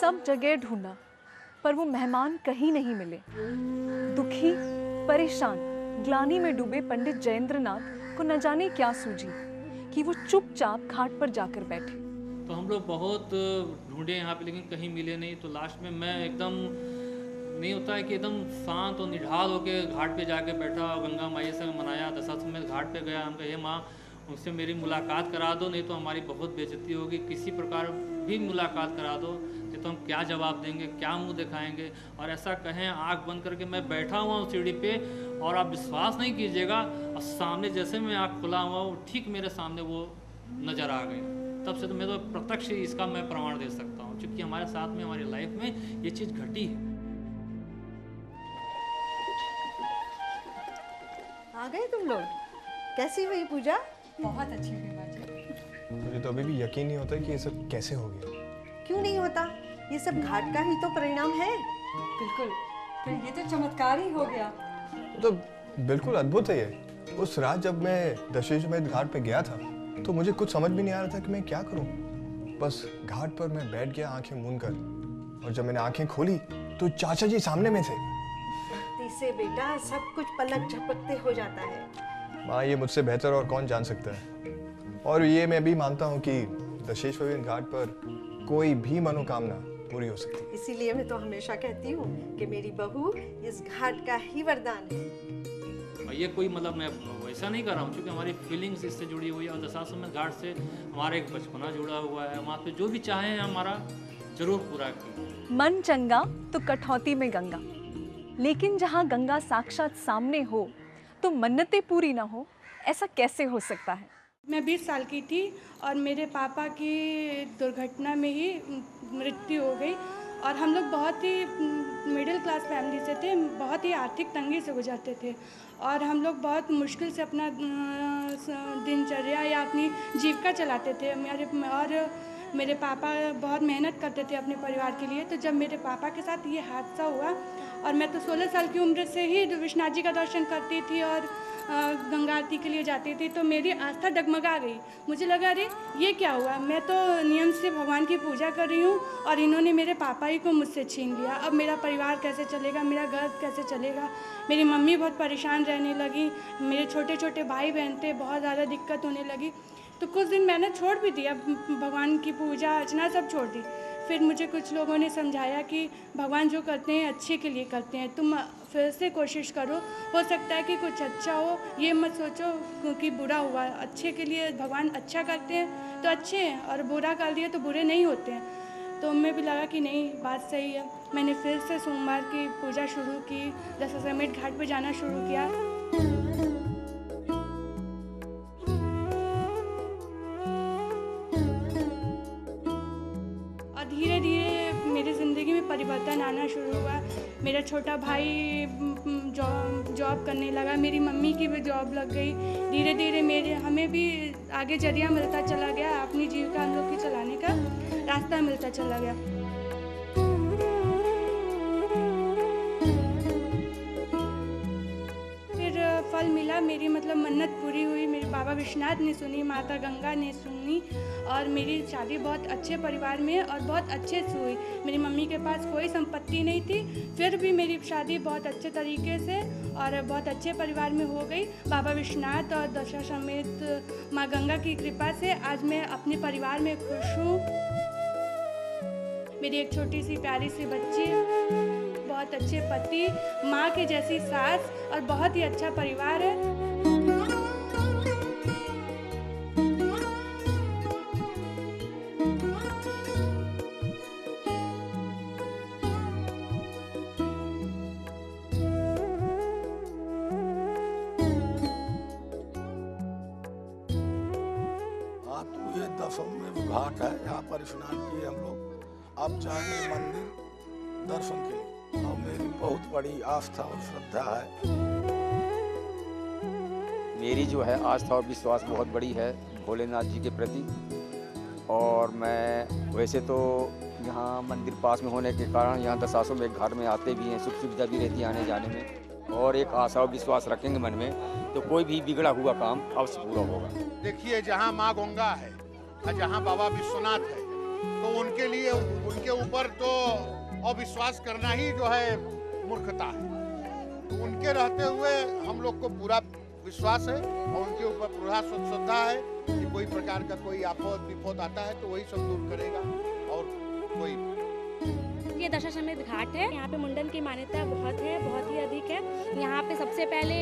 सब जगह ढूंढा पर वो मेहमान कहीं नहीं मिले। दुखी, परेशान, ग्लानि में डूबे पंडित जयेंद्रनाथ को न जाने क्या सूझी कि वो चुपचाप घाट पर जाकर बैठे। तो हम लोग बहुत ढूंढे यहाँ पे लेकिन कहीं मिले नहीं। तो लास्ट में मैं एकदम नहीं होता है कि एकदम शांत और निढाल होकर घाट पे जाके बैठा और गंगा माई से मनाया। दशाश्वमेध घाट पे गया। हम कहे माँ उनसे मेरी मुलाकात करा दो, नहीं तो हमारी बहुत बेइज्जती होगी। किसी प्रकार भी मुलाकात करा दो, नहीं तो हम क्या जवाब देंगे, क्या मुंह दिखाएंगे। और ऐसा कहें आँख बंद करके मैं बैठा हुआ हूँ सीढ़ी पे और आप विश्वास नहीं कीजिएगा, और सामने जैसे मैं आँख खुला हुआ हूँ ठीक मेरे सामने वो नज़र आ गई। तब से तो मैं तो प्रत्यक्ष इसका मैं प्रमाण दे सकता हूँ, क्योंकि हमारे साथ में हमारी लाइफ में ये चीज़ घटी है। आ गए तुम लोग? कैसी हुई पूजा? बहुत अच्छी हुई माँ जी। मुझे तो अभी भी यकीन नहीं होता कि ये सब कैसे हो गया। क्यों नहीं होता? ये सब घाट का ही तो परिणाम है। बिल्कुल, तो ये तो चमत्कार ही हो गया। तो बिल्कुल अद्भुत है ये। उस रात जब मैं दशाश्वमेध घाट पे गया था तो मुझे कुछ समझ भी नहीं आ रहा था कि मैं क्या करूं। बस घाट पर मैं बैठ गया आंखें मूंद कर, और जब मैंने आंखें खोली तो चाचा जी सामने में थे। इससे बेटा सब कुछ पलक झपकते हो जाता है। माँ ये मुझसे बेहतर और कौन जान सकता है। और ये मैं भी मानता हूँ कि दशाश्वमेध घाट पर कोई भी मनोकामना पूरी हो सकती है। इसीलिए मैं तो हमेशा कहती हूँ कि मेरी बहू इस घाट का ही वरदान है। और ये कोई मतलब मैं वैसा नहीं कर रहा हूँ, क्योंकि हमारी फीलिंग्स इससे जुड़ी हुई है। और दशाश्वमेध घाट से हमारा एक बचपना जुड़ा हुआ है। वहाँ पे जो भी चाहें हमारा जरूर पूरा की। मन चंगा तो कठौती में गंगा, लेकिन जहाँ गंगा साक्षात सामने हो तो मन्नतें पूरी ना हो, ऐसा कैसे हो सकता है? मैं 20 साल की थी और मेरे पापा की दुर्घटना में ही मृत्यु हो गई। और हम लोग बहुत ही मिडिल क्लास फैमिली से थे, बहुत ही आर्थिक तंगी से गुजरते थे। और हम लोग बहुत मुश्किल से अपना दिनचर्या या अपनी जीविका चलाते थे। मेरे पापा बहुत मेहनत करते थे अपने परिवार के लिए। तो जब मेरे पापा के साथ ये हादसा हुआ, और मैं तो 16 साल की उम्र से ही विश्वनाथ जी का दर्शन करती थी और गंगा आरती के लिए जाती थी, तो मेरी आस्था डगमगा गई। मुझे लगा अरे ये क्या हुआ, मैं तो नियम से भगवान की पूजा कर रही हूँ और इन्होंने मेरे पापा ही को मुझसे छीन लिया। अब मेरा परिवार कैसे चलेगा, मेरा घर कैसे चलेगा। मेरी मम्मी बहुत परेशान रहने लगी, मेरे छोटे छोटे भाई बहन थे, बहुत ज़्यादा दिक्कत होने लगी। तो कुछ दिन मैंने छोड़ भी दिया, भगवान की पूजा अर्चना सब छोड़ दी। फिर मुझे कुछ लोगों ने समझाया कि भगवान जो करते हैं अच्छे के लिए करते हैं, तुम फिर से कोशिश करो, हो सकता है कि कुछ अच्छा हो। ये मत सोचो कि बुरा हुआ, अच्छे के लिए भगवान अच्छा करते हैं तो अच्छे हैं, और बुरा कर दिए तो बुरे नहीं होते हैं। तो हमें भी लगा कि नहीं, बात सही है। मैंने फिर से सोमवार की पूजा शुरू की, दशाश्वमेध घाट पर जाना शुरू किया। धीरे धीरे मेरी ज़िंदगी में परिवर्तन आना शुरू हुआ। मेरा छोटा भाई जॉब करने लगा, मेरी मम्मी की भी जॉब लग गई। धीरे धीरे हमें भी आगे जरिया मिलता चला गया, अपनी जीविका हम लोग की चलाने का रास्ता मिलता चला गया। फिर फल मिला, मेरी मन्नत पूरी हुई। मेरे बाबा विश्वनाथ ने सुनी, माता गंगा ने सुनी, और मेरी शादी बहुत अच्छे परिवार में और बहुत अच्छे से हुई। मेरी मम्मी के पास कोई संपत्ति नहीं थी, फिर भी मेरी शादी बहुत अच्छे तरीके से और बहुत अच्छे परिवार में हो गई। बाबा विश्वनाथ और दशाश्वमेध माँ गंगा की कृपा से आज मैं अपने परिवार में खुश हूँ। मेरी एक छोटी सी प्यारी सी बच्ची, बहुत अच्छे पति, माँ की जैसी सास और बहुत ही अच्छा परिवार है। ये दशाश्वमेध घाट है, यहाँ पर स्नान किए हम लोग। आप चाहे मंदिर दर्शन के लिए, और मेरी बहुत बड़ी आस्था और श्रद्धा है। मेरी जो है आस्था और विश्वास बहुत बड़ी है भोलेनाथ जी के प्रति। और मैं वैसे तो यहाँ मंदिर पास में होने के कारण यहाँ दशाश्वमेध घाट में आते भी हैं, सुख सुविधा भी रहती है आने जाने में। और एक आशा और विश्वास रखेंगे मन में तो कोई भी बिगड़ा हुआ काम अवश्य पूरा होगा। देखिए, जहाँ माँ गंगा है और जहाँ बाबा विश्वनाथ है, तो उनके लिए उनके ऊपर तो अविश्वास करना ही जो है मूर्खता है। तो उनके रहते हुए हम लोग को पूरा विश्वास है और उनके ऊपर पूरा श्रद्धा है कि कोई प्रकार का कोई आफत विपद आता है तो वही सब दूर करेगा। और कोई ये दशाश्वमेध घाट है, यहाँ पे मुंडन की मान्यता बहुत ही अधिक है। यहाँ पे सबसे पहले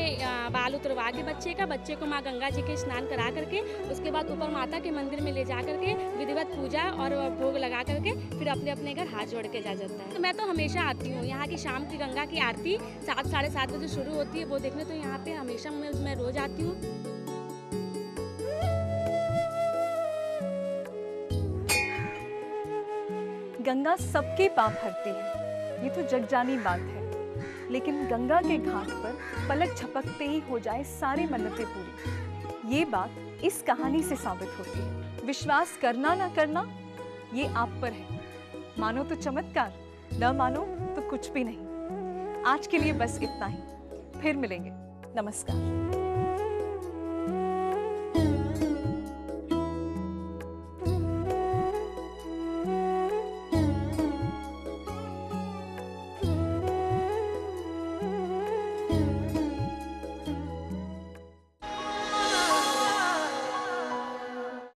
बाल उतरवा के बच्चे को माँ गंगा जी के स्नान करा करके उसके बाद ऊपर माता के मंदिर में ले जा करके विधिवत पूजा और भोग लगा करके फिर अपने अपने घर हाथ जोड़ के जा जाता है। तो मैं तो हमेशा आती हूँ यहाँ की शाम की गंगा की आरती 7 साढ़े 7 बजे शुरू होती है वो देखने, तो यहाँ पे हमेशा मैं रोज आती हूँ। गंगा सबके पाप हरती है, ये तो जगजानी बात है। लेकिन गंगा के घाट पर पलक झपकते ही हो जाए सारी मन्नतें पूरी, ये बात इस कहानी से साबित होती है। विश्वास करना ना करना ये आप पर है। मानो तो चमत्कार, न मानो तो कुछ भी नहीं। आज के लिए बस इतना ही, फिर मिलेंगे। नमस्कार।